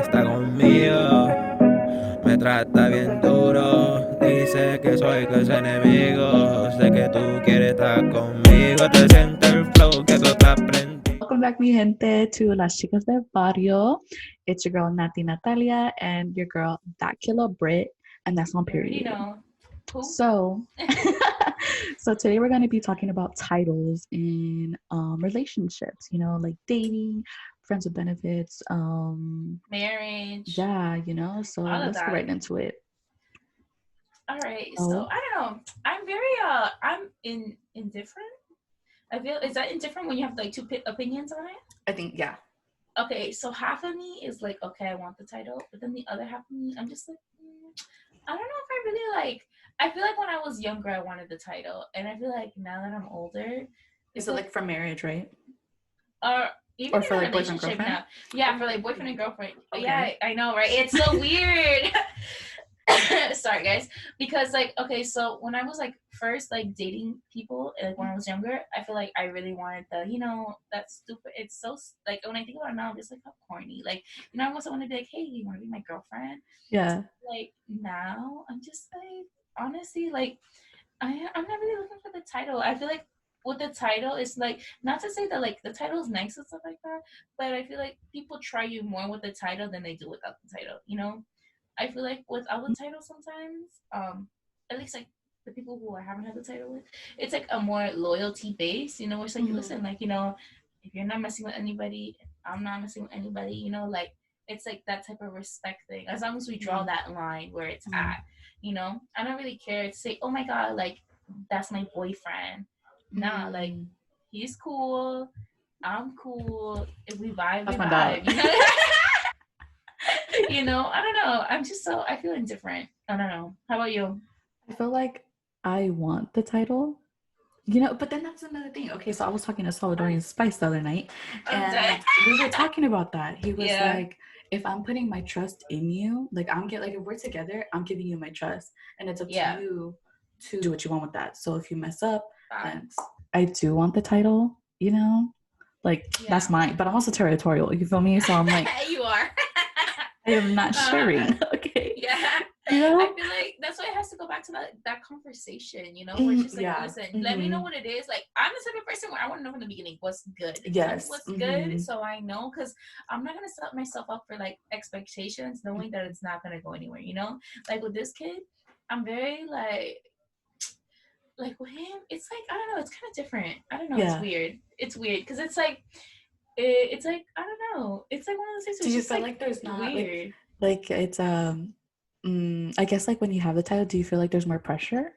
está conmigo. Me trata bien duro, dice que soy que es enemigo. Sé que tú quieres estar conmigo, te siente el flow que tú te aprendí. Welcome back, mi gente, to Las Chicas del Barrio. It's your girl, Nati Natalia, and your girl, that killer Brit, and that's on You already period. know. Who? So, so today we're going to be talking about titles in relationships, you know, like dating, friends with benefits, Marriage. yeah, you know, so All of let's get that. right into it. All right. Oh. So I don't know. I'm very I'm indifferent. I feel, is that indifferent when you have like two opinions on it? I think, yeah. Okay, so half of me is like, okay, I want the title, but then the other half of me, I'm just like, I don't know if I really like. I feel like when I was younger, I wanted the title, and I feel like now that I'm older, Is it like for marriage, right? Or even Or for in a like boyfriend, relationship girlfriend? now. Yeah, for like boyfriend and girlfriend. Okay. Yeah, I know, right? It's so weird. Sorry, guys. Because like, okay, so when I was like first like dating people, like when I was younger, I feel like I really wanted the, you know, that stupid. It's so like when I think about it now, I'm just like how corny. Like, you know, I want someone to be like, hey, you want to be my girlfriend? Yeah. Like now, I'm just like honestly like I'm not really looking for the title. I feel like with the title, it's like not to say that like the title is nice and stuff like that, but I feel like people try you more with the title than they do without the title. You know, I feel like without the title sometimes, at least like the people who I haven't had the title with, it's like a more loyalty based. You know, it's like listen, like you know, if you're not messing with anybody, I'm not messing with anybody. You know, like it's like that type of respect thing. As long as we draw that line where it's at, you know, I don't really care to say, oh my god, like that's my boyfriend. Nah, like he's cool, I'm cool. If we vibe, That's we my dog. vibe. You know. You know, I don't know. I'm just so I feel indifferent. I don't know. How about you? I feel like I want the title, you know, but then that's another thing. Okay, so I was talking to Salvadorian Spice the other night, and we were talking about that. He was like, if I'm putting my trust in you, like if we're together, I'm giving you my trust, and it's up to you to do what you want with that. So if you mess up, then I do want the title, you know, like that's mine. But I'm also territorial. You feel me? So I'm like, you are. I am not sharing. Okay. Yeah. You know? I feel like that's why it has to go back to that conversation, you know, where it's just like, listen, let me know what it is. Like, I'm the type of person where I want to know from the beginning what's good. Yes. What's good, so I know, because I'm not gonna set myself up for like expectations, knowing that it's not gonna go anywhere. You know, like with this kid, I'm very like with him, it's like I don't know, it's kind of different. I don't know, it's weird. It's weird because it's like it's like I don't know. It's like one of those things. Do you feel like there's not weird? Like it's I guess like when you have the title, do you feel like there's more pressure?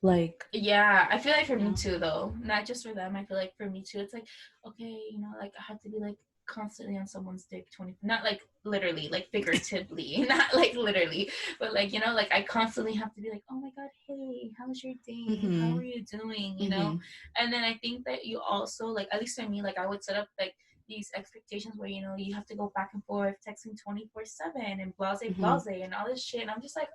Like yeah, I feel like for me too though. Not just for them. I feel like for me too. It's like okay, you know, like I have to be like constantly on someone's dick 20, not like literally, like figuratively, not like literally, but like you know, like I constantly have to be like, oh my god, hey, how's your day? How are you doing? You know, and then I think that you also like, at least for me, like I would set up like these expectations where you know you have to go back and forth texting 24/7 and blase and all this shit, and I'm just like,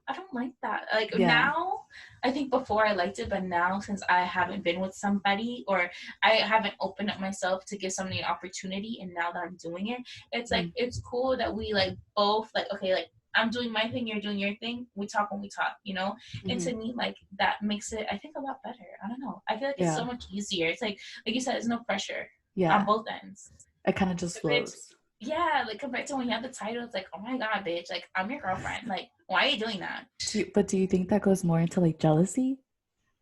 I don't like that. Like now, I think before I liked it, but now since I haven't been with somebody or I haven't opened up myself to give somebody an opportunity, and now that I'm doing it, it's like it's cool that we like both like okay, like I'm doing my thing, you're doing your thing. We talk when we talk, you know. And to me, like that makes it, I think, a lot better. I don't know. I feel like it's so much easier. It's like you said, there's no pressure on both ends. It kind of just flows. Yeah, like compared to when you have the title, it's like, oh my god, bitch, like I'm your girlfriend. Like, why are you doing that? But do you think that goes more into like jealousy,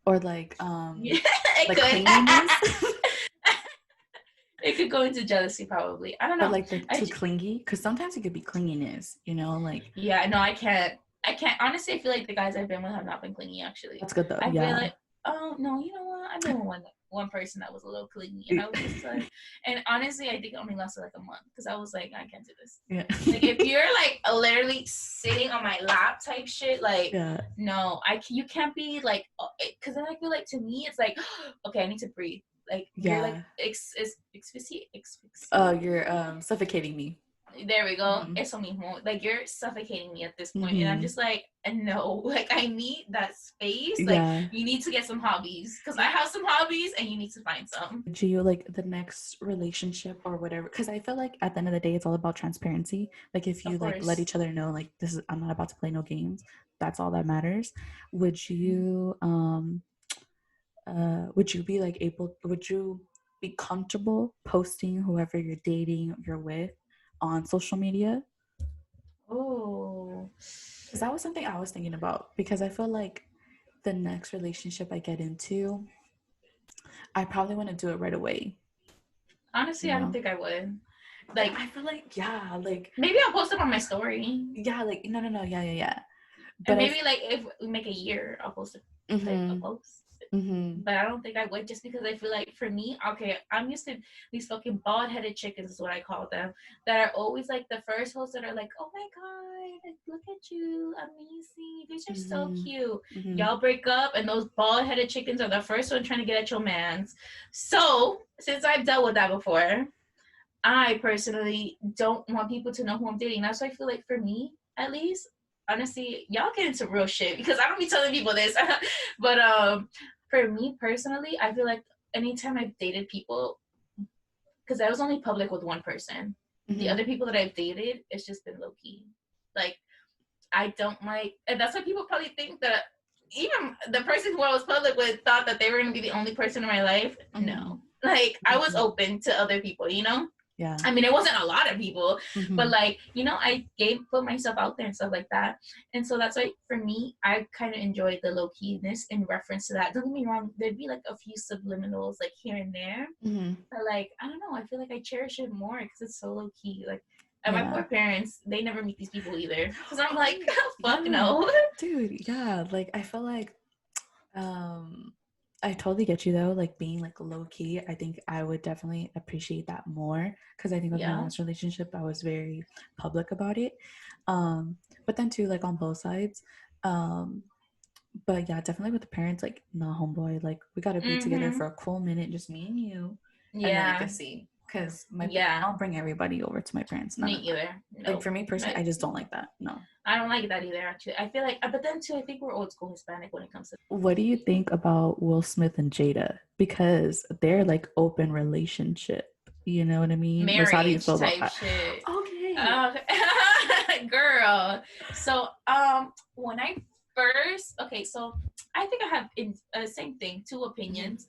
or like like clinginess? It could go into jealousy, probably. I don't know. But like the too clingy, because sometimes it could be clinginess, you know, like. Yeah, no, I can't. Honestly, I feel like the guys I've been with have not been clingy. Actually, that's good though. I feel like, oh no, you know what? I've been with one person that was a little clingy, and I was just like, and honestly, I think it only lasted like a month because I was like, I can't do this. Yeah. Like if you're like literally sitting on my lap type shit, like no, you can't be like, because then I feel like to me it's like, okay, I need to breathe. Like you're like asphyxiate. You're suffocating me. There we go. Eso mismo. Like, you're suffocating me at this point. And I'm just like, no, like, I need that space. Like, you need to get some hobbies, because I have some hobbies and you need to find some. Do you like the next relationship or whatever? Because I feel like at the end of the day, it's all about transparency. Like, if you like let each other know, like, this is, I'm not about to play no games, that's all that matters. Would you be like would you be comfortable posting whoever you're dating, you're with, on social media? Oh, because that was something I was thinking about, because I feel like the next relationship I get into, I probably want to do it right away. Honestly, I don't think I would. Like, I feel like, like maybe I'll post it on my story. Like no, But and maybe like if we make a year, I'll post it. Like a post. But I don't think I would, just because I feel like, for me, okay, I'm used to these fucking bald-headed chickens is what I call them, that are always like the first hosts that are like, oh my god, look at you, amazing, these are so cute. Y'all break up and those bald-headed chickens are the first one trying to get at your mans. So since I've dealt with that before, I personally don't want people to know who I'm dating. That's why I feel like, for me at least, honestly, y'all get into real shit, because I don't be telling people this. But for me personally, I feel like anytime I've dated people, because I was only public with one person, the other people that I've dated, it's just been low key. Like, I don't like, and that's why people probably think that even the person who I was public with thought that they were going to be the only person in my life. No, like, I was open to other people, you know? Yeah. I mean, it wasn't a lot of people, but like, you know, I put myself out there and stuff like that. And so that's why, for me, I kind of enjoyed the low keyness in reference to that. Don't get me wrong, there'd be like a few subliminals like here and there. But like, I don't know, I feel like I cherish it more because it's so low key. Like, and my poor parents, they never meet these people either. Because I'm like, fuck no. Dude, yeah. Like, I feel like, I totally get you though, like being like low key. I think I would definitely appreciate that more, because I think with my last relationship, I was very public about it. But then too, like on both sides. But yeah, definitely with the parents, like, no, homeboy, like, we gotta be together for a cool minute, just me and you. Yeah. And then we can see. Because I'll bring everybody over to my parents. Me either. Nope. Like, for me personally, I just don't like that. No. I don't like that either, actually. I feel like, but then too, I think we're old school Hispanic when it comes to. What do you think about Will Smith and Jada? Because they're like open relationship. You know what I mean? Marriage how do you feel type about shit. Okay. Girl. So, when I first, so I think I have same thing, two opinions.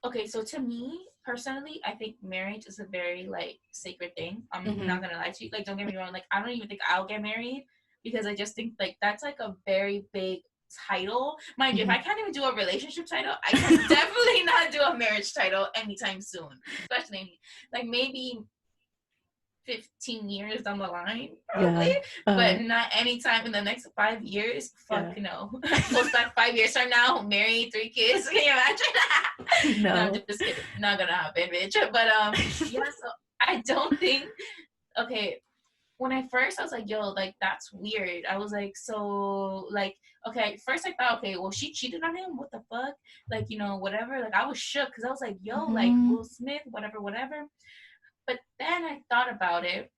Okay, so to me personally, I think marriage is a very like sacred thing. I'm not gonna lie to you. Like, don't get me wrong. Like, I don't even think I'll get married, because I just think like that's like a very big title. Mind you, if I can't even do a relationship title, I can definitely not do a marriage title anytime soon. Especially like maybe 15 years down the line, probably, but not anytime in the next 5 years. Fuck no. Post back 5 years from now, married, 3 kids. Can you imagine? No, I'm just kidding. Not gonna happen, bitch. But yeah, so I don't think. Okay, when I was like, yo, like, that's weird. I was like, so, like, okay, first I thought, okay, well, she cheated on him, what the fuck, like, you know, whatever. Like, I was shook, because I was like, yo, like, Will Smith, whatever. But then I thought about it,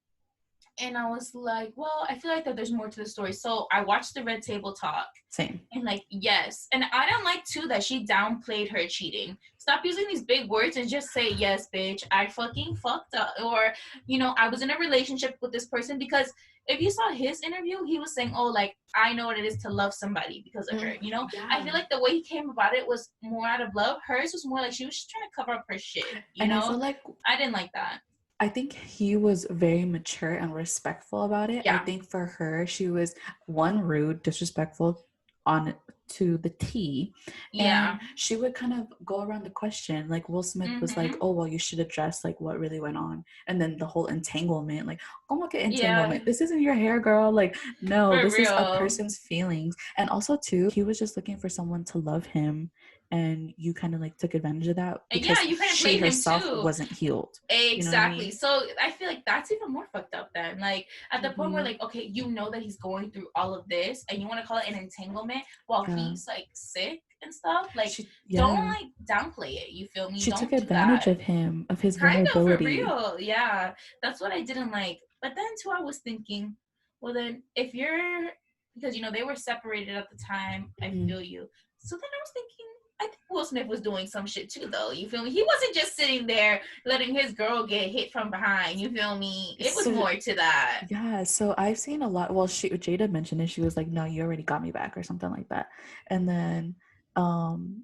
and I was like, well, I feel like that there's more to the story. So I watched the Red Table Talk. Same. And like, yes. And I don't like, too, that she downplayed her cheating. Stop using these big words and just say, yes, bitch, I fucking fucked up. Or, you know, I was in a relationship with this person. Because if you saw his interview, he was saying, oh, like, I know what it is to love somebody because of her, you know? Yeah. I feel like the way he came about it was more out of love. Hers was more like she was just trying to cover up her shit, you know? I feel like I didn't like that. I think he was very mature and respectful about it. Yeah. I think for her, she was, one, rude, disrespectful on to the T. Yeah. And she would kind of go around the question. Like, Will Smith was like, oh, well, you should address like what really went on. And then the whole entanglement, like, oh, look at entanglement. Yeah. This isn't your hair, girl. Like, no, for this real. Is a person's feelings. And also, too, he was just looking for someone to love him. And you kind of like took advantage of that because you kind of played him herself too. Wasn't healed. Exactly. You know what I mean? So I feel like that's even more fucked up then. Like at the point where like, okay, you know that he's going through all of this and you want to call it an entanglement while he's like sick and stuff. Like don't like downplay it. You feel me? She don't took advantage of him, of his vulnerability. Kind of for real. Yeah. That's what I didn't like. But then too, I was thinking, well then, if you're, because they were separated at the time, I feel you. So then I was thinking, I think Will Smith was doing some shit too, though. You feel me? He wasn't just sitting there letting his girl get hit from behind. You feel me? It was more to that. Yeah, so I've seen a lot. Well, Jada mentioned it. She was like, "No, you already got me back," or something like that. And then,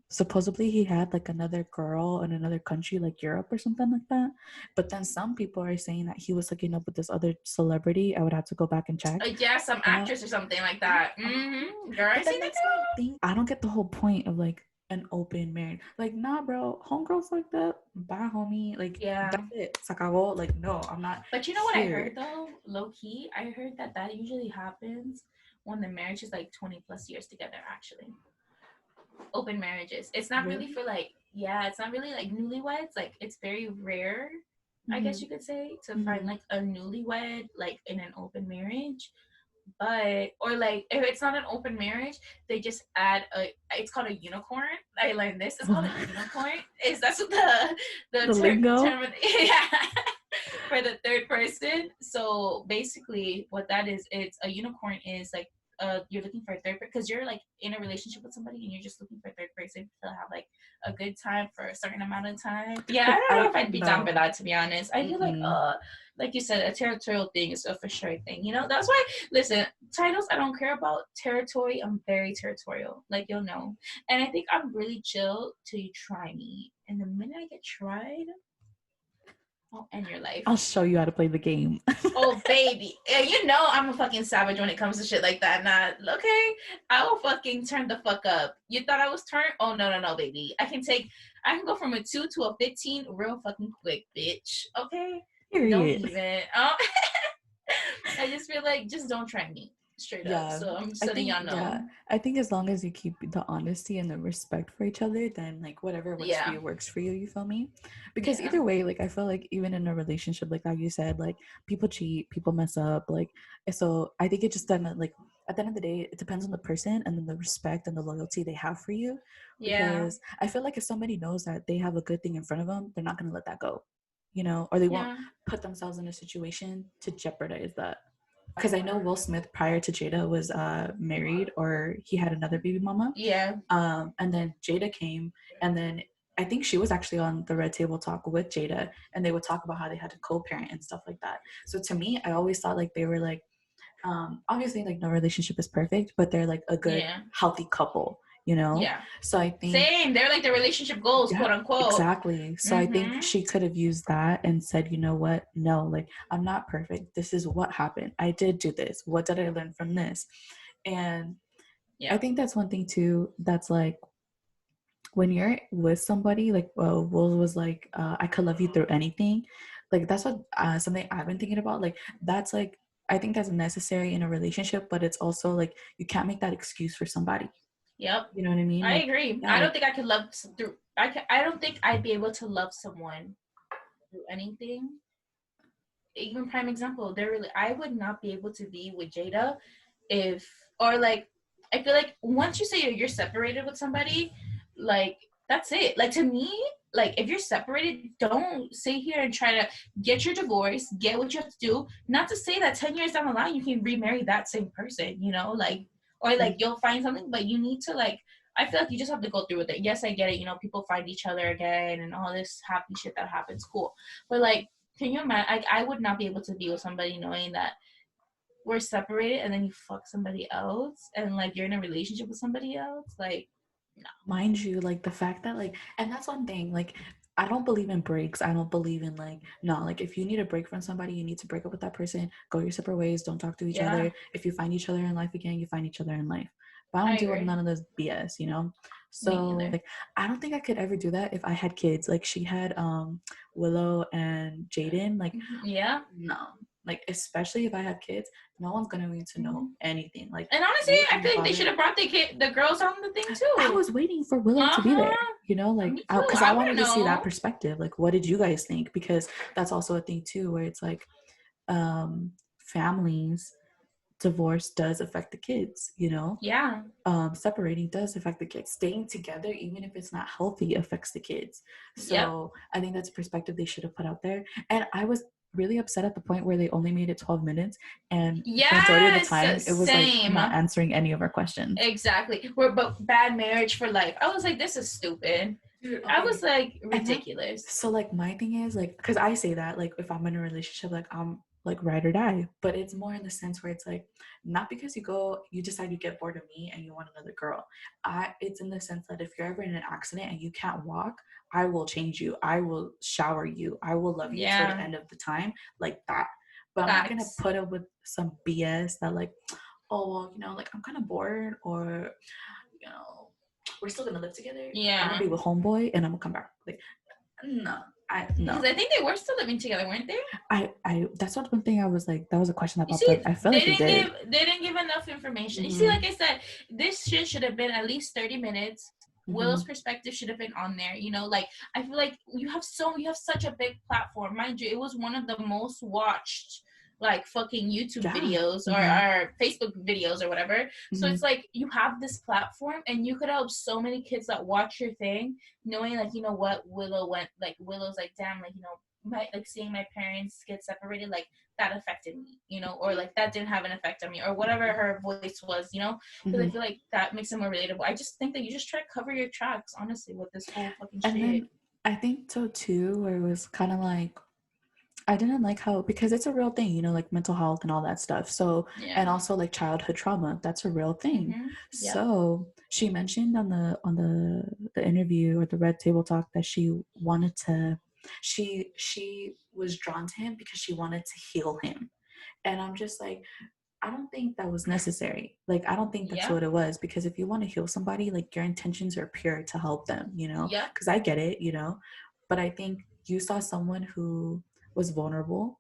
supposedly he had like another girl in another country, like Europe or something like that. But then some people are saying that he was hooking up with this other celebrity. I would have to go back and check. Yeah, some actress or something like that. Girl, I seen that too. I don't get the whole point of like an open marriage. Like, nah, bro, homegirls like that. Bye, homie. Like, Yeah, that's it. Se acabó. Like, no, I'm not. but you know what I heard though, low key, I heard that usually happens when the marriage is like 20 plus years together. Actually, open marriages. It's not really for like, it's not really like newlyweds. Like, it's very rare, I guess you could say, to find like a newlywed like in an open marriage. But or like if it's not an open marriage, they just add it's called a unicorn. I learned this. It's called a unicorn. That's what the lingo? term yeah, for the third person. So basically what that is, it's a unicorn is like you're looking for a third person because you're like in a relationship with somebody and you're just looking for a third person to have like a good time for a certain amount of time. Yeah, I don't know if I'd be down for that, to be honest. I feel like you said, a territorial thing is a for sure thing. That's why, listen, titles I don't care about. Territory, I'm very territorial. Like, you'll know. And I think I'm really chill till you try me. And the minute I get tried, I'll end your life. I'll show you how to play the game. Oh, baby. I'm a fucking savage when it comes to shit like that. Nah, okay? I will fucking turn the fuck up. You thought I was turned? Oh, no, baby. I can go from a 2 to a 15 real fucking quick, bitch. Okay? Period. Don't even. I just feel like, just don't try me. Straight up. So I'm just letting y'all know. Yeah, I think as long as you keep the honesty and the respect for each other, then like whatever works for you, you feel me? Because either way, like I feel like even in a relationship, like you said, like people cheat, people mess up, like so I think it just doesn't like at the end of the day, it depends on the person and then the respect and the loyalty they have for you. Because I feel like if somebody knows that they have a good thing in front of them, they're not gonna let that go. Or they won't put themselves in a situation to jeopardize that. Because I know Will Smith prior to Jada was married or he had another baby mama. Yeah. And then Jada came, and then I think she was actually on the Red Table Talk with Jada, and they would talk about how they had to co-parent and stuff like that. So to me, I always thought like they were like, obviously like no relationship is perfect, but they're like a good healthy couple. Yeah. So I think same. They're like the relationship goals, quote unquote. Exactly. So I think she could have used that and said, you know what? No, like I'm not perfect. This is what happened. I did do this. What did I learn from this? And I think that's one thing too. That's like when you're with somebody, like Will was like, I could love you through anything. Like that's what something I've been thinking about. Like that's like I think that's necessary in a relationship, but it's also like you can't make that excuse for somebody. Yep. You know what I mean? I agree. I don't think I could love through. I don't think I'd be able to love someone through anything. Even prime example, I would not be able to be with Jada I feel like once you say you're separated with somebody, like that's it. Like to me, like if you're separated, don't sit here and try to get your divorce, get what you have to do. Not to say that 10 years down the line you can remarry that same person, or like you'll find something, but you need to like, I feel like you just have to go through with it. Yes, I get it. People find each other again and all this happy shit that happens. Cool. But like, can you imagine? I would not be able to be with somebody knowing that we're separated and then you fuck somebody else and like you're in a relationship with somebody else. Like, no. Mind you, like the fact that like, and that's one thing, like I don't believe in breaks. I don't believe in like, no, like if you need a break from somebody, you need to break up with that person, go your separate ways, don't talk to each other. If you find each other in life again, you find each other in life. But I don't deal with none of this BS, So like I don't think I could ever do that if I had kids. Like she had Willow and Jaden. Like no. Like especially if I have kids, no one's gonna need to know anything. Like, and honestly, I feel like they should have brought the girls on the thing too. I was waiting for Willow to be there, like because I wanted to see that perspective. Like, what did you guys think? Because that's also a thing too, where it's like, families, divorce does affect the kids. Separating does affect the kids. Staying together, even if it's not healthy, affects the kids. So I think that's a perspective they should have put out there. And I was really upset at the point where they only made it 12 minutes, and yes, majority of the time it was same. like not answering any of our questions. Exactly. We're but bad marriage for life. I was like, this is stupid. Dude, okay. I was like, ridiculous. So like my thing is like, because I say that like if I'm in a relationship, like I'm like ride or die, but it's more in the sense where it's like not because you decide you get bored of me and you want another girl. It's in the sense that if you're ever in an accident and you can't walk, I will change you, I will shower you, I will love you till the end of the time, like that. But I'm not gonna put up with some BS that like, oh well, you know, like I'm kind of bored, or you know, we're still gonna live together. I'm gonna be with homeboy and I'm gonna come back. Like, no. Because I think they were still living together, weren't they? I that's not one thing I was like, that was a question that popped up. I felt like they didn't give enough information. You see, like I said, this shit should have been at least 30 minutes. Will's perspective should have been on there. You know, like I feel like you have such a big platform. Mind you, it was one of the most watched like fucking YouTube videos or Facebook videos or whatever. So it's like you have this platform and you could help so many kids that watch your thing, knowing like, you know what, Willow's like, damn, like, you know, seeing my parents get separated, like that affected me, you know, or like that didn't have an effect on me, or whatever her voice was, you know, because I feel like that makes it more relatable. I just think that you just try to cover your tracks, honestly, with this whole fucking shit. Then I think so too, where it was kind of like, I didn't like how, because it's a real thing, you know, like mental health and all that stuff. So, and also like childhood trauma, that's a real thing. Yep. So she mentioned on the interview or the Red Table Talk that she wanted to, she was drawn to him because she wanted to heal him. And I'm just like, I don't think that was necessary. Like, I don't think that's what it was, because if you want to heal somebody, like your intentions are pure to help them, you know, because I get it, you know, but I think you saw someone who was vulnerable,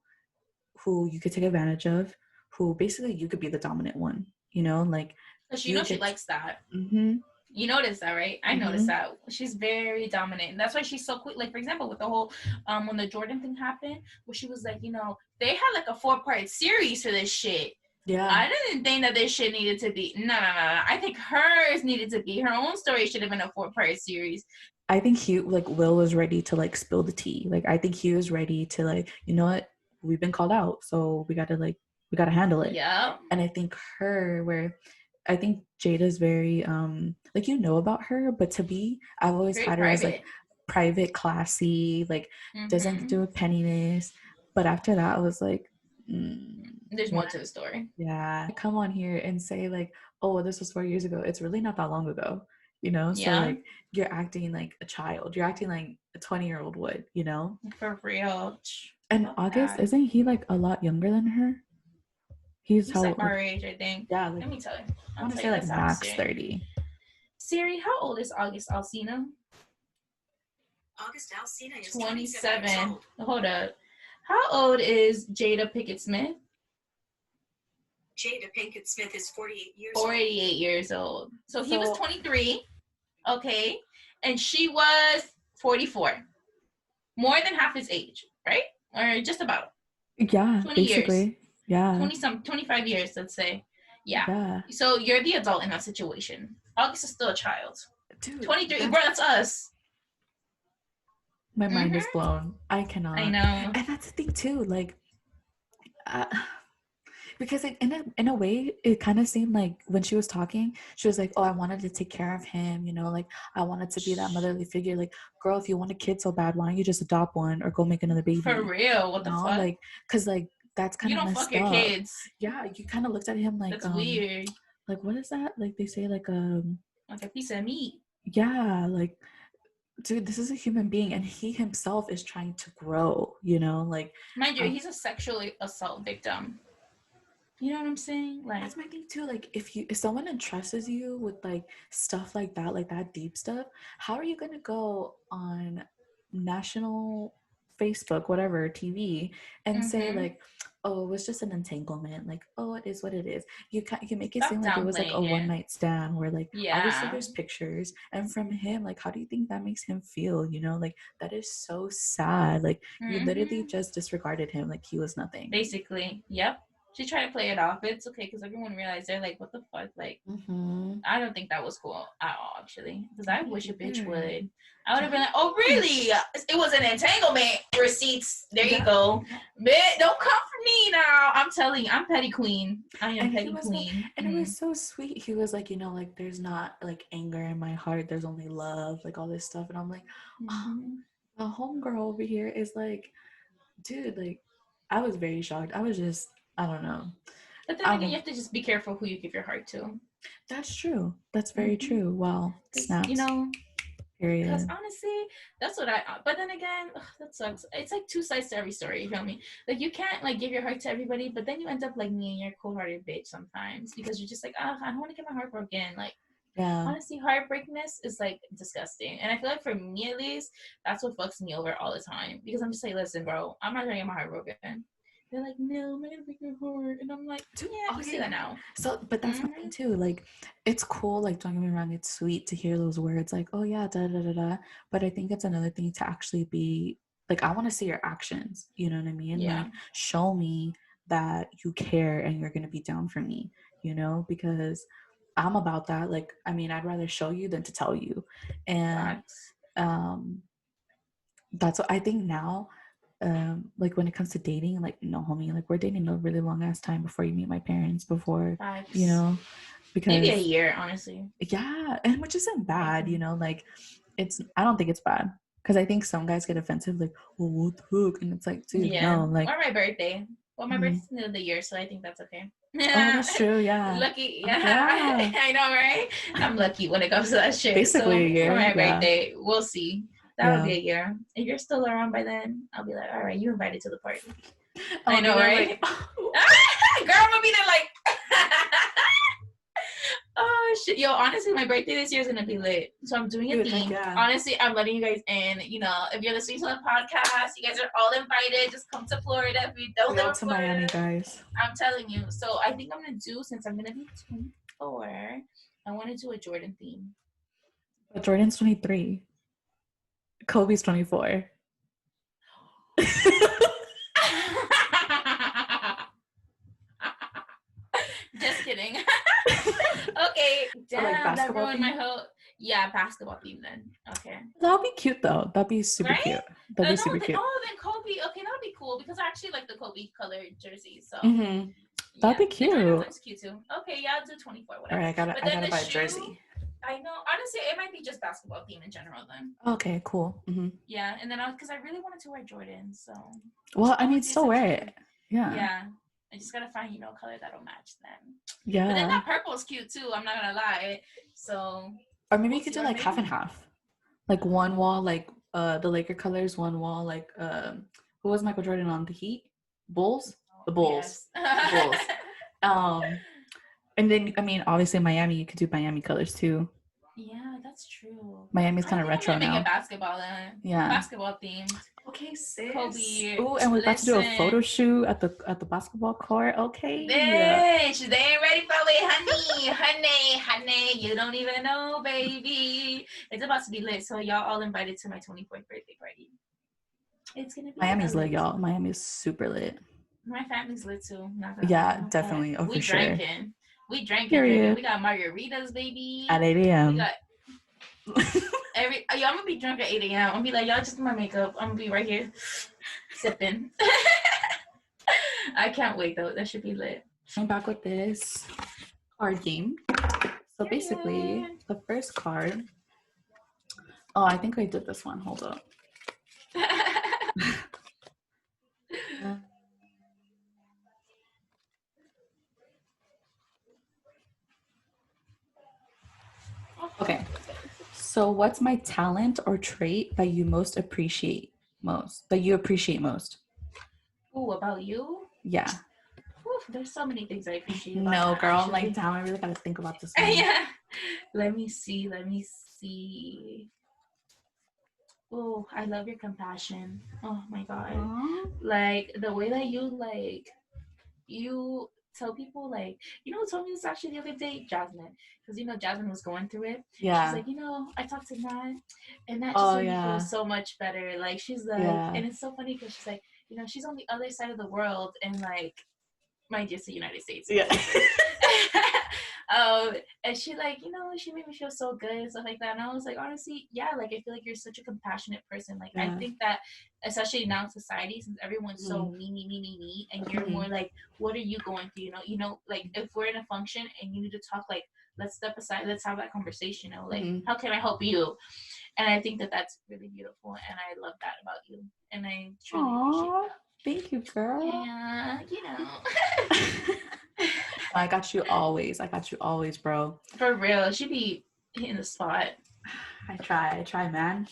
who you could take advantage of, who basically you could be the dominant one, you know, like. Because you know she likes that. You notice that, right? I noticed that. She's very dominant. And that's why she's so quick. Like, for example, with the whole, when the Jordan thing happened, where she was like, you know, they had like a 4-part series for this shit. Yeah. I didn't think that this shit needed to be, no. I think hers needed to be, her own story should have been a 4-part series. I think Will was ready to like spill the tea. Like, I think he was ready to like, you know what, we've been called out, so we gotta handle it. Yeah. And I think I think Jada's very like, you know about her, but I've always very had her as like private, classy, like doesn't do a penniness. But after that, I was like, there's more to the story. Yeah. Come on here and say like, oh, this was 4 years ago. It's really not that long ago. You know, so like you're acting like a child. You're acting like a 20-year-old would, you know? For real. And August, isn't he like a lot younger than her? He's like our age, I think. Yeah. Like, let me tell you. I want to say like max 30. Siri, how old is August Alsina? August Alsina is 27. Hold up. How old is Jada Pinkett Smith? Jada Pinkett Smith is 48 years old. So he was 23. Okay. And she was 44. More than half his age, right? Or just about. Yeah. 20 basically. Years. Yeah. 25 years, let's say. Yeah. So you're the adult in that situation. August is still a child. Dude, 23. Bro, that's us. My mind is blown. I cannot. I know. And that's the thing too. Like, because like in a way, it kind of seemed like when she was talking, she was like, oh, I wanted to take care of him, you know, like I wanted to be that motherly figure. Like, girl, if you want a kid so bad, why don't you just adopt one or go make another baby? For real? What the fuck? Like, because like that's kind of messed up. You don't fuck your kids. Yeah, you kind of looked at him like, that's weird. Like, what is that? Like they say like a piece of meat. Yeah, like, dude, this is a human being and he himself is trying to grow, you know, like. Mind you, he's a sexual assault victim. You know what I'm saying? Like, that's my thing too. Like, if someone entrusts you with like stuff like that deep stuff, how are you gonna go on national Facebook, whatever, TV, and say like, oh, it was just an entanglement. Like, oh, it is what it is. You make it seem like it was like a one-night stand where like, obviously there's pictures, and from him, like, how do you think that makes him feel? You know, like that is so sad. Like you literally just disregarded him like he was nothing. Basically, yep. She tried to play it off. It's okay because everyone realized they're like, what the fuck? Like, Mm-hmm. I don't think that was cool at all, actually. Because I wish a bitch either. would. I would have been like, oh, really? It was an entanglement. Receipts. There you go. Bitch, don't come for me now. I'm telling you, I'm petty queen. I am And he petty was queen. like, and it was so sweet. He was like, you know, like there's not like anger in my heart. There's only love, like all this stuff. And I'm like, oh, the homegirl over here is like, dude, like, I was very shocked. I was just, I don't know. But then again, you have to just be careful who you give your heart to. That's true. That's very true. Wow. Snaps. You know, period. because honestly, that's what but then again, that sucks. It's like two sides to every story, you feel me? Like, you can't like give your heart to everybody, but then you end up like me and you're a cold-hearted bitch sometimes because you're just like, I don't want to get my heart broken. Like, honestly, heartbreakness is like disgusting. And I feel like for me at least, that's what fucks me over all the time. Because I'm just like, listen, bro, I'm not gonna get my heart broken. They're like, no, I'm not gonna break your heart. And I'm like, yeah, I can see that now. So, but that's my thing too. Like, it's cool, like, don't get me wrong, it's sweet to hear those words, like, oh yeah, da da da da. But I think it's another thing to actually be like, I want to see your actions. You know what I mean? Yeah. Like, show me that you care and you're gonna be down for me, you know, because I'm about that. Like, I mean, I'd rather show you than to tell you. And that's what I think now. Like when it comes to dating, like, no, homie, like we're dating a really long ass time before you meet my parents, before you know, because maybe a year, honestly. Yeah, and which isn't bad, you know, like I don't think it's bad, because I think some guys get offensive, like, well, what the fuck, and it's like, dude, no, like, or my birthday. Well, my birthday's in the middle of the year, so I think that's okay. Oh, that's true. Yeah. Lucky. Yeah. I know, right? I'm lucky when it comes to that shit. Basically so a year. For my birthday, we'll see. That'll be a year. If you're still around by then, I'll be like, all right, you invited to the party. I know, right? Like, girl, I'm gonna be there like, oh shit. Yo, honestly, my birthday this year is gonna be lit. So I'm doing a theme. Honestly, I'm letting you guys in. You know, if you're listening to the podcast, you guys are all invited. Just come to Florida. If you don't live in Florida, Miami, guys. I'm telling you. So I think I'm gonna do, since I'm gonna be 24, I want to do a Jordan theme. But Jordan's 23. Kobe's 24. Just kidding. Okay, damn, like that ruined my whole basketball theme then. Okay. That'll be cute though. That'd be super cute. That'd be super cute. Oh, then Kobe. Okay, that'll be cool because I actually like the Kobe colored jersey. So that'd be cute. That's cute too. Okay, yeah, I'll do 24. Whatever. All right, I gotta buy a jersey. I know. Honestly, it might be just basketball theme in general then. Okay, cool. Yeah, and then because I really wanted to wear Jordan, so. Well, I mean, still wear it. Yeah. Yeah. I just gotta find, a color that'll match them. Yeah. But then that purple is cute too. I'm not gonna lie. So. Or maybe you could do like half and half. Like one wall, like the Laker colors. One wall, like who was Michael Jordan on the Heat? Bulls. The Bulls. Yes. The Bulls. And then I mean, obviously Miami. You could do Miami colors too. Yeah, that's true. Miami's kind of retro now. Make it basketball then. Yeah. Basketball themed. Okay, sis. Kobe. Oh, and we're about to do a photo shoot at the basketball court. Okay. Bitch, they ain't ready for it, honey. You don't even know, baby. It's about to be lit. So y'all all invited to my 24th birthday party. It's gonna be Miami's lit, y'all. Miami's super lit. My family's lit too. Yeah, definitely. Oh, for sure. We drinking. We got margaritas, baby. At 8 a.m. We got I'm gonna be drunk at 8 a.m. I'm gonna be like, y'all just do my makeup. I'm gonna be right here sipping. I can't wait though. That should be lit. I'm back with this card game. So basically, the first card. Oh, I think I did this one. Hold up. Okay. So what's my talent or trait that you appreciate most? Ooh, about you? Yeah. Ooh, there's so many things I appreciate about No, that, girl, actually. I'm like, damn, I really gotta think about this one. Yeah. Let me see. Oh, I love your compassion. Oh my God. Aww. Like the way that you tell people, like, who told me this actually the other day? Jasmine. Because, Jasmine was going through it. Yeah. She's like, I talked to Nat, and Nat just made me feel so much better. Like, she's like, and it's so funny because she's like, she's on the other side of the world, and like, mind you, it's the United States. Yeah. And she like, you know, she made me feel so good and stuff like that. And I was like, honestly, yeah, like I feel like you're such a compassionate person. Like I think that especially now in society, since everyone's so me, and you're more like, what are you going through? You know, like if we're in a function and you need to talk, like let's step aside, let's have that conversation. You know, like how can I help you? And I think that that's really beautiful, and I love that about you, and I truly appreciate that. Thank you, girl. Yeah, you know. I got you always, bro. For real, she be hitting the spot. I try, man.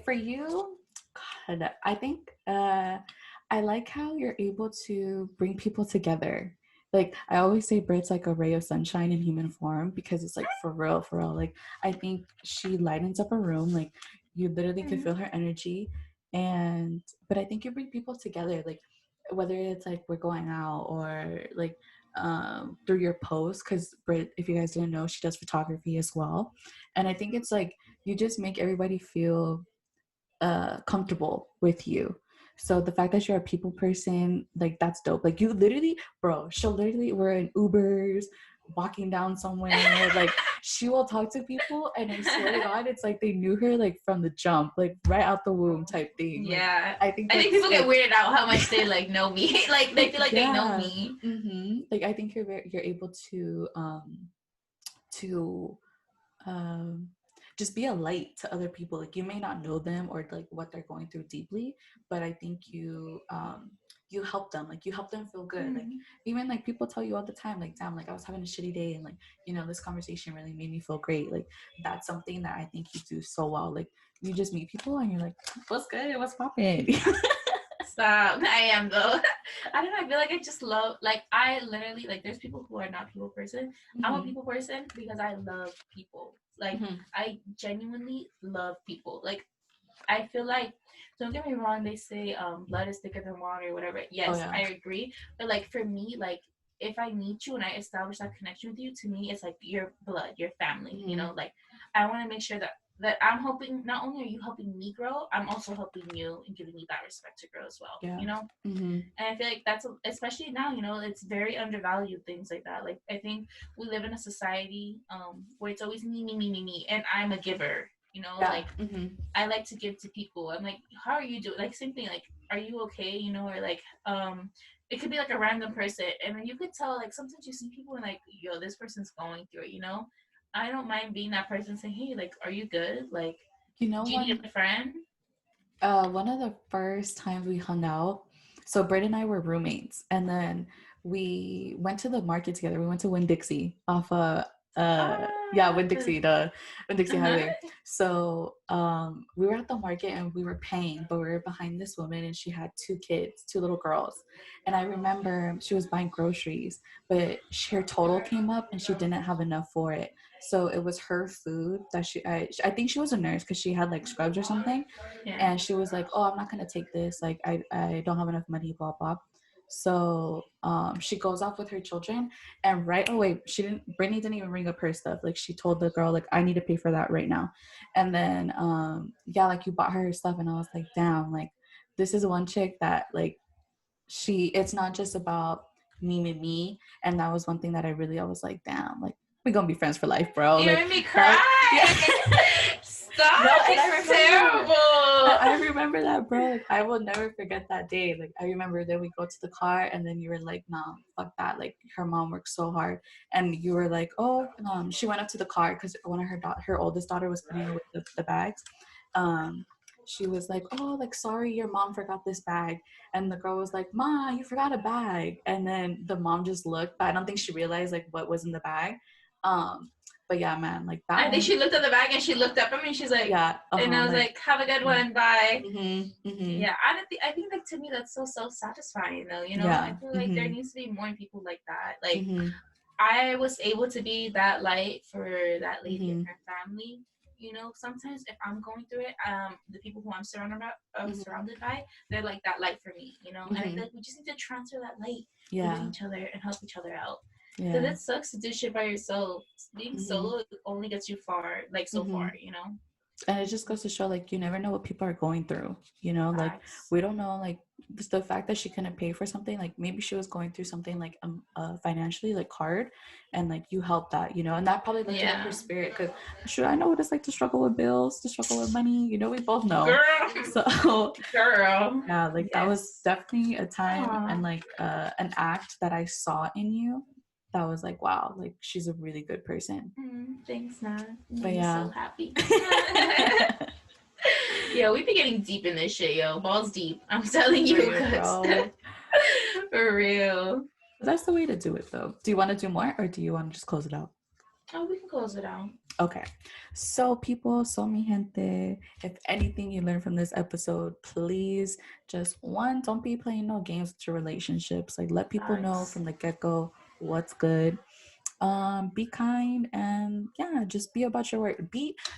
For you, God, I think I like how you're able to bring people together. Like I always say, Brit's like a ray of sunshine in human form because it's like for real. Like I think she lightens up a room. Like you literally can feel her energy, but I think you bring people together. Like whether it's like we're going out or like through your posts, because Brit, if you guys didn't know, she does photography as well, and I think it's like you just make everybody feel comfortable with you. So the fact that you're a people person, like that's dope. Like you literally, bro, we're in Ubers, walking down somewhere, like she will talk to people and I swear to God, it's like they knew her like from the jump, like right out the womb type thing. Yeah. Like, I think people get weirded out how much they like know me. Like they feel like they know me. Mm-hmm. Like I think you're able to just be a light to other people. Like you may not know them or like what they're going through deeply, but I think you help them. Like you help them feel good. Like even like people tell you all the time, like damn, like I was having a shitty day and like, you know, this conversation really made me feel great. Like that's something that I think you do so well. Like you just meet people and you're like, what's good, what's poppin'? Stop. I am though. I don't know, I feel like I just love, like I literally, like there's people who are not people person. I'm a people person because I love people. Like I genuinely love people. Like I feel like, don't get me wrong, they say blood is thicker than water or whatever. Yes, I agree. But like for me, like if I meet you and I establish that connection with you, to me it's like your blood, your family, you know, like I want to make sure that I'm hoping not only are you helping me grow, I'm also helping you and giving you that respect to grow as well. You know? And I feel like that's, especially now, you know, it's very undervalued, things like that. Like I think we live in a society where it's always me, and I'm a giver. You know, like I like to give to people. I'm like, how are you doing? Like same thing, like, are you okay? You know, or like it could be like a random person, and you could tell, like sometimes you see people and like, yo, this person's going through it, you know. I don't mind being that person saying, hey, like, are you good? Like, you know, do you need a friend? One of the first times we hung out, so Brit and I were roommates, and then we went to the market together. We went to Winn-Dixie off Winn-Dixie, the Winn-Dixie highway. So we were at the market and we were paying, but we were behind this woman and she had two little girls. And I remember she was buying groceries, but her total came up and she didn't have enough for it. So it was her food that I think she was a nurse because she had like scrubs or something. Yeah. And she was like, oh, I'm not going to take this. Like, I don't have enough money, blah, blah. So she goes off with her children, and right away, Brittany didn't even bring up her stuff. Like she told the girl, like, I need to pay for that right now. And then, like you bought her stuff. And I was like, damn, like this is one chick that like, it's not just about me. And that was one thing that I was like, damn, like we're gonna be friends for life, bro. You like, made me cry. Stop. No, it's terrible. I remember that, bro. Like I will never forget that day. Like I remember that we go to the car and then you were like, nah, fuck that. Like her mom worked so hard. And you were like, oh, she went up to the car because one of her oldest daughter was putting away the bags. She was like, oh, like, sorry, your mom forgot this bag. And the girl was like, Ma, you forgot a bag. And then the mom just looked, but I don't think she realized like what was in the bag. But yeah, man, like that. I think she looked at the bag and she looked up at me and she's like, yeah. And I was like, have a good one, bye. Yeah, I think like to me that's so self-satisfying though, you know. I feel like there needs to be more people like that. Like I was able to be that light for that lady and her family. You know, sometimes if I'm going through it, the people who I'm surrounded by, they're like that light for me, you know. And I feel like we just need to transfer that light to each other and help each other out. Because it sucks to do shit by yourself. Being solo only gets you far, like so far, you know. And it just goes to show, like, you never know what people are going through, you know, like Facts. we don't know, like just the fact that she couldn't pay for something, like maybe she was going through something like financially like hard, and like you helped that, you know, and that probably lifted up her spirit, because sure, I know what it's like to struggle with bills, to struggle with money, you know, we both know. Girl. So Girl. yeah, like that was definitely a time Aw. and like an act that I saw in you that was like, wow, like she's a really good person. Thanks, Nat. But I'm yeah. so happy. Yo, we be getting deep in this shit, yo. Balls deep. I'm telling you, Bro. for real. That's the way to do it, though. Do you want to do more, or do you want to just close it out? Oh, we can close it out. Okay. So, people, mi gente, if anything you learned from this episode, please just, one, don't be playing no games with your relationships. Like, let people know from the get-go what's good. Be kind, and yeah, just be about your word.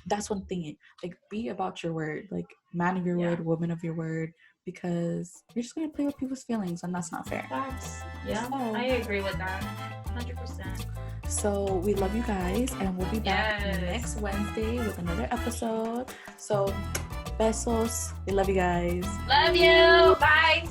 That's one thing, like, be about your word, like man of your word, woman of your word, because you're just gonna play with people's feelings, and that's not fair. Facts. Yeah, So, I agree with that 100%. So we love you guys, and we'll be back next Wednesday with another episode. So besos, we love you guys. Love you. Bye.